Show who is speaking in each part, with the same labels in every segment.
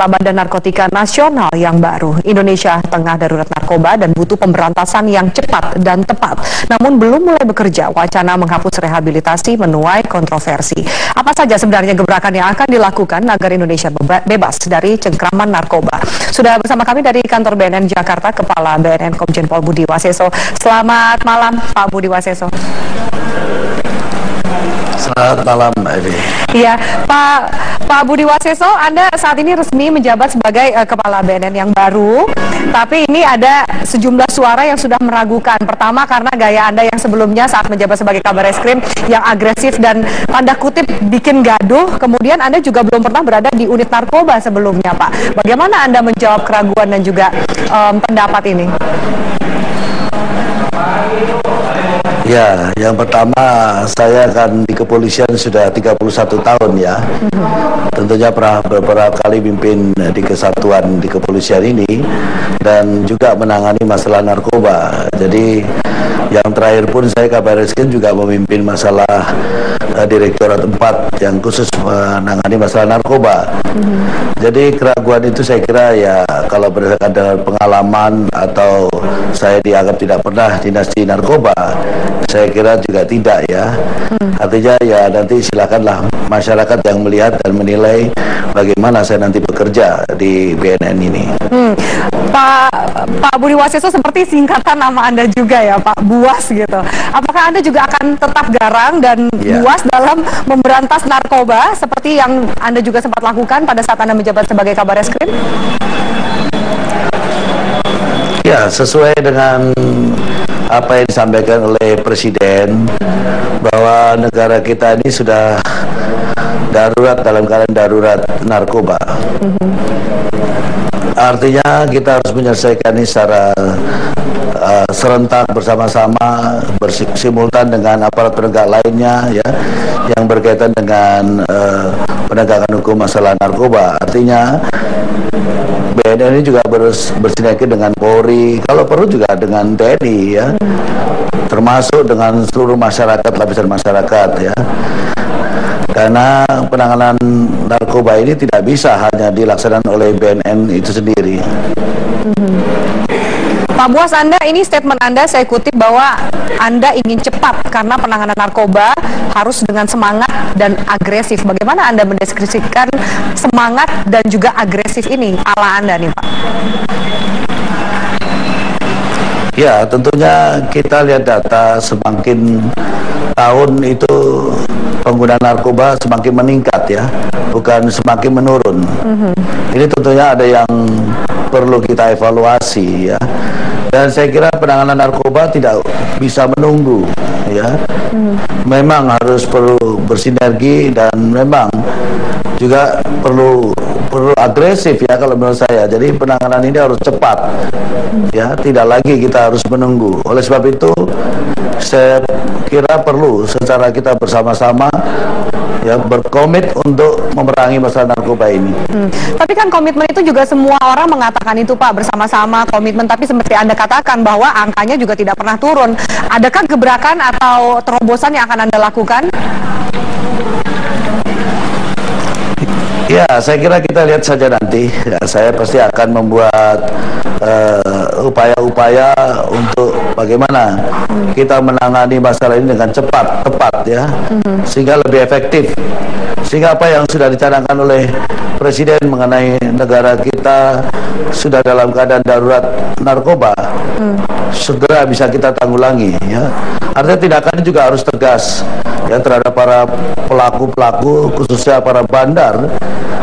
Speaker 1: Badan Narkotika Nasional yang baru. Indonesia tengah darurat narkoba dan butuh pemberantasan yang cepat dan tepat. Namun belum mulai bekerja, wacana menghapus rehabilitasi menuai kontroversi. Apa saja sebenarnya gebrakan yang akan dilakukan agar Indonesia bebas dari cengkraman narkoba? Sudah bersama kami dari kantor BNN Jakarta, Kepala BNN Komjen Pol Budi Waseso. Selamat malam, Pak Budi Waseso.
Speaker 2: Selamat malam, Mbak Evi.
Speaker 1: Iya, Pak Budi Waseso, Anda saat ini resmi menjabat sebagai Kepala BNN yang baru, tapi ini ada sejumlah suara yang sudah meragukan. Pertama, karena gaya Anda yang sebelumnya saat menjabat sebagai Kabar Eskrim yang agresif dan tanda kutip bikin gaduh. Kemudian Anda juga belum pernah berada di unit narkoba sebelumnya, Pak. Bagaimana Anda menjawab keraguan dan juga pendapat ini?
Speaker 2: Ya, yang pertama saya kan di kepolisian sudah 31 tahun ya. Tentunya pernah beberapa kali pimpin di kesatuan di kepolisian ini dan juga menangani masalah narkoba. Jadi yang terakhir pun saya Kabar Eskrim juga memimpin masalah Direktorat 4 yang khusus menangani masalah narkoba. Jadi keraguan itu saya kira ya kalau berdasarkan dengan pengalaman atau saya dianggap tidak pernah dinasti narkoba, saya kira juga tidak ya. Artinya ya nanti silakanlah masyarakat yang melihat dan menilai bagaimana saya nanti bekerja di BNN ini.
Speaker 1: Pak Budi Waseso seperti singkatan nama Anda juga ya, Pak, Buas gitu. Apakah Anda juga akan tetap garang dan buas dalam memberantas narkoba seperti yang Anda juga sempat lakukan pada saat Anda menjabat sebagai Kabar Eskrim?
Speaker 2: Ya, sesuai dengan apa yang disampaikan oleh Presiden bahwa negara kita ini sudah darurat dalam keadaan darurat narkoba. Artinya kita harus menyelesaikan ini secara serentak bersama-sama simultan dengan aparat penegak lainnya ya yang berkaitan dengan penegakan hukum masalah narkoba. Artinya BNN ini juga bersinergi dengan Polri, kalau perlu juga dengan TNI ya, termasuk dengan seluruh masyarakat, lapisan masyarakat ya. Karena penanganan narkoba ini tidak bisa hanya dilaksanakan oleh BNN itu sendiri.
Speaker 1: Pak Buas, ini statement Anda saya kutip bahwa Anda ingin cepat karena penanganan narkoba harus dengan semangat dan agresif. Bagaimana Anda mendeskripsikan semangat dan juga agresif ini ala Anda nih, Pak?
Speaker 2: Ya, tentunya kita lihat data semakin tahun itu pengguna narkoba semakin meningkat ya, bukan semakin menurun. Ini tentunya ada yang perlu kita evaluasi ya. Dan saya kira penanganan narkoba tidak bisa menunggu ya. Memang harus perlu bersinergi dan memang juga perlu agresif ya kalau menurut saya. Jadi penanganan ini harus cepat ya, tidak lagi kita harus menunggu. Oleh sebab itu saya kira perlu secara kita bersama-sama ya berkomit untuk memerangi masalah narkoba ini.
Speaker 1: Tapi kan komitmen itu juga semua orang mengatakan itu, Pak, bersama-sama komitmen, tapi seperti Anda katakan bahwa angkanya juga tidak pernah turun. Adakah gebrakan atau terobosan yang akan Anda lakukan?
Speaker 2: Ya, saya kira kita lihat saja nanti. Ya, saya pasti akan membuat upaya-upaya untuk bagaimana kita menangani masalah ini dengan cepat, tepat ya, sehingga lebih efektif. Sehingga apa yang sudah dicanangkan oleh Presiden mengenai negara kita sudah dalam keadaan darurat narkoba, segera bisa kita tanggulangi ya. Artinya tindakan juga harus tegas ya terhadap para pelaku-pelaku, khususnya para bandar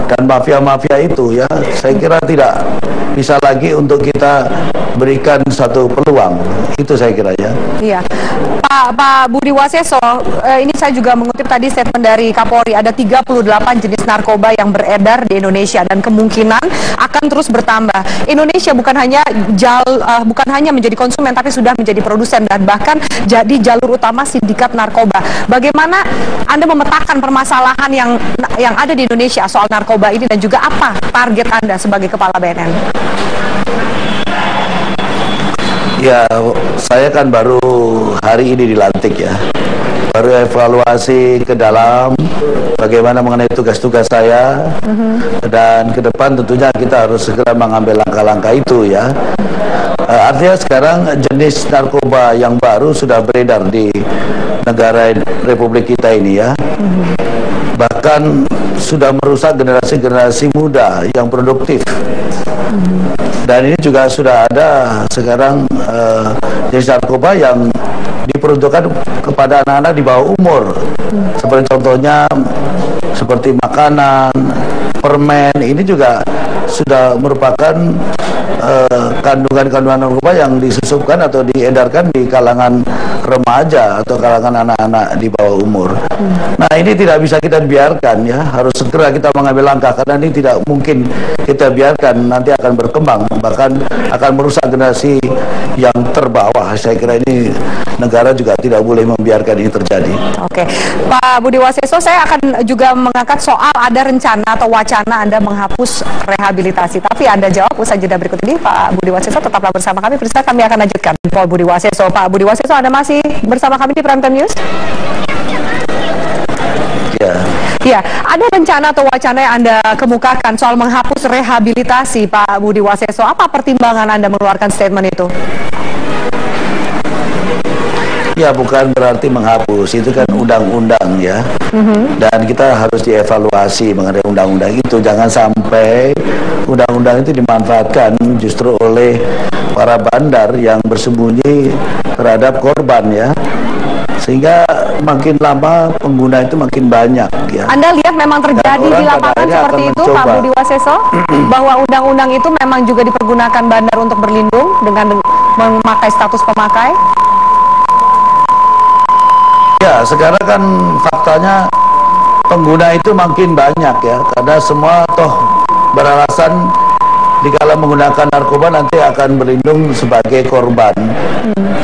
Speaker 2: dan mafia-mafia itu ya. Saya kira tidak bisa lagi untuk kita berikan satu peluang. Itu saya kira ya. Iya.
Speaker 1: Pak Budi Waseso, ini saya juga mengutip tadi statement dari Kapolri, ada 38 jenis narkoba yang beredar di Indonesia dan kemungkinan akan terus bertambah. Indonesia bukan hanya menjadi konsumen tapi sudah menjadi produsen dan bahkan jadi jalur utama sindikat narkoba. Bagaimana Anda memetakan permasalahan yang ada di Indonesia soal narkoba ini dan juga apa target Anda sebagai Kepala BNN?
Speaker 2: Ya, saya kan baru hari ini dilantik ya. baru evaluasi ke dalam bagaimana mengenai tugas-tugas saya, dan ke depan tentunya kita harus segera mengambil langkah-langkah itu ya. Artinya sekarang jenis narkoba yang baru sudah beredar di negara Republik kita ini ya. Bahkan sudah merusak generasi-generasi muda yang produktif. Dan ini juga sudah ada sekarang jenis narkoba yang diperuntukkan kepada anak-anak di bawah umur. Seperti contohnya seperti makanan, permen, ini juga sudah merupakan kandungan-kandungan narkoba yang disusupkan atau diedarkan di kalangan remaja atau kalangan anak-anak di bawah umur. Nah, ini tidak bisa kita biarkan ya, harus segera kita mengambil langkah karena ini tidak mungkin kita biarkan, nanti akan berkembang bahkan akan merusak generasi yang terbawah. Saya kira ini negara juga tidak boleh membiarkan ini terjadi.
Speaker 1: Oke, Pak Budi Waseso, saya akan juga mengangkat soal ada rencana atau wacana Anda menghapus rehabilitasi. Tapi Anda jawab usai jeda berikut ini. Pak Budi Waseso, tetaplah bersama kami. Pemirsa, kami akan lanjutkan. Pak Budi Waseso, Pak Budi Waseso, Anda masih bersama kami di Prime Time News? Ya, ada rencana atau wacana yang Anda kemukakan soal menghapus rehabilitasi, Pak Budi Waseso. Apa pertimbangan Anda mengeluarkan statement itu?
Speaker 2: Ya, bukan berarti menghapus, itu kan undang-undang ya. Dan kita harus dievaluasi mengenai undang-undang itu. Jangan sampai undang-undang itu dimanfaatkan justru oleh para bandar yang bersembunyi terhadap korban ya. Sehingga makin lama pengguna itu makin banyak ya.
Speaker 1: Anda lihat memang terjadi di lapangan seperti itu, Pak Budi Waseso, bahwa undang-undang itu memang juga dipergunakan bandar untuk berlindung dengan memakai status pemakai?
Speaker 2: Ya, sekarang kan faktanya pengguna itu makin banyak ya, karena semua toh beralasan dikala menggunakan narkoba nanti akan berlindung sebagai korban,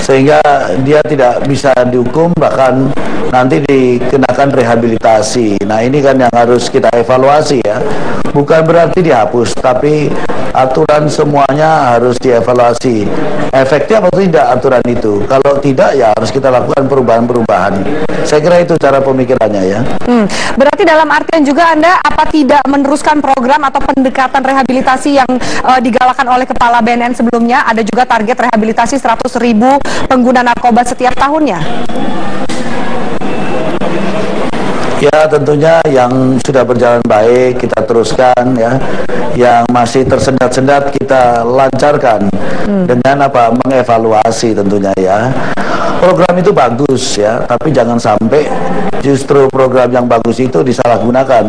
Speaker 2: sehingga dia tidak bisa dihukum, bahkan nanti dikenakan rehabilitasi. Nah, ini kan yang harus kita evaluasi ya, bukan berarti dihapus, tapi aturan semuanya harus dievaluasi. Efektif atau tidak aturan itu? Kalau tidak, ya harus kita lakukan perubahan-perubahan. Saya kira itu cara pemikirannya ya.
Speaker 1: Berarti dalam artian juga Anda apa tidak meneruskan program atau pendekatan rehabilitasi yang digalakan oleh Kepala BNN sebelumnya? Ada juga target rehabilitasi 100.000 pengguna narkoba setiap tahunnya.
Speaker 2: Ya, tentunya yang sudah berjalan baik kita teruskan ya. Yang masih tersendat-sendat kita lancarkan dengan apa? Mengevaluasi tentunya ya. Program itu bagus ya, tapi jangan sampai justru program yang bagus itu disalahgunakan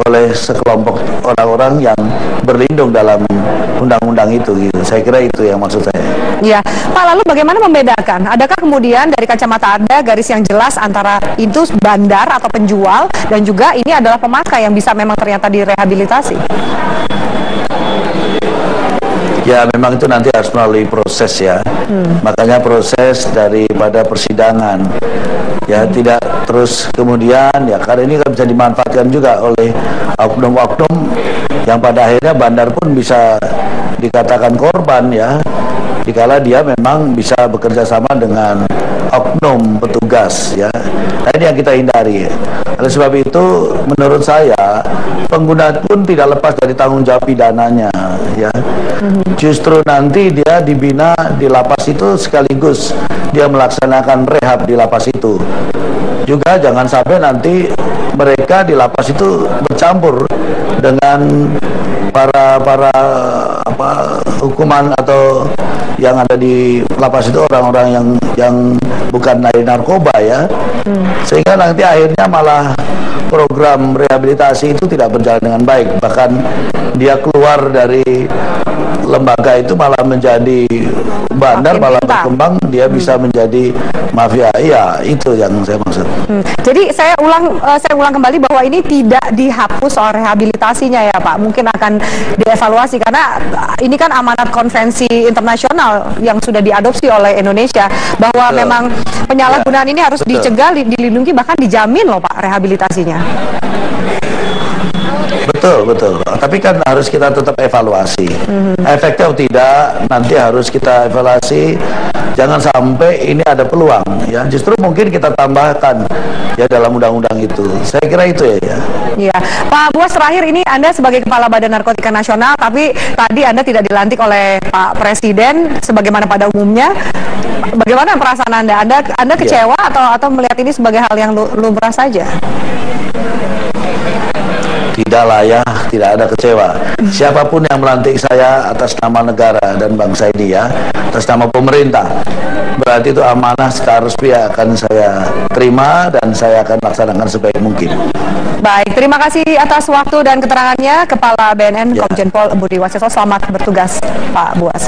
Speaker 2: oleh sekelompok orang-orang yang berlindung dalam undang-undang itu gitu. Saya kira itu yang maksud saya.
Speaker 1: Ya, Pak, lalu bagaimana membedakan? Adakah kemudian dari kacamata Anda garis yang jelas antara itu bandar atau penjual dan juga ini adalah pemakai yang bisa memang ternyata direhabilitasi?
Speaker 2: Ya, memang itu nanti harus melalui proses ya. Makanya proses daripada persidangan ya, tidak terus kemudian ya, karena ini kan bisa dimanfaatkan juga oleh oknum-oknum yang pada akhirnya bandar pun bisa dikatakan korban ya, dikala dia memang bisa bekerja sama dengan oknum petugas ya. Nah, ini yang kita hindari. Oleh sebab itu menurut saya pengguna pun tidak lepas dari tanggung jawab pidananya ya. Justru nanti dia dibina di lapas itu sekaligus dia melaksanakan rehab di lapas itu. Juga jangan sampai nanti mereka di lapas itu bercampur dengan para hukuman atau yang ada di lapas itu orang-orang yang bukan dari narkoba ya. Sehingga nanti akhirnya malah program rehabilitasi itu tidak berjalan dengan baik, bahkan dia keluar dari lembaga itu malah menjadi bandar, malah berkembang, dia bisa menjadi mafia. Iya, itu yang saya maksud.
Speaker 1: Jadi saya ulang kembali bahwa ini tidak dihapus soal rehabilitasinya ya Pak, mungkin akan dievaluasi karena ini kan amanat konvensi internasional yang sudah diadopsi oleh Indonesia bahwa memang penyalahgunaan ini harus dicegah, dilindungi, bahkan dijamin loh Pak rehabilitasinya.
Speaker 2: Betul. Tapi kan harus kita tetap evaluasi. Efektif atau tidak, nanti harus kita evaluasi. Jangan sampai ini ada peluang ya. Justru mungkin kita tambahkan ya dalam undang-undang itu. Saya kira itu ya.
Speaker 1: Iya, Pak Buas, terakhir ini Anda sebagai Kepala Badan Narkotika Nasional, tapi tadi Anda tidak dilantik oleh Pak Presiden sebagaimana pada umumnya. Bagaimana perasaan Anda? Anda kecewa atau melihat ini sebagai hal yang lumrah saja?
Speaker 2: Tidaklah ya, tidak ada kecewa. Siapapun yang melantik saya atas nama negara dan bangsa ini ya, atas nama pemerintah, berarti itu amanah seharusnya akan saya terima dan saya akan laksanakan sebaik mungkin.
Speaker 1: Baik, terima kasih atas waktu dan keterangannya Kepala BNN Komjen Pol Budi Waseso. Selamat bertugas Pak Buas.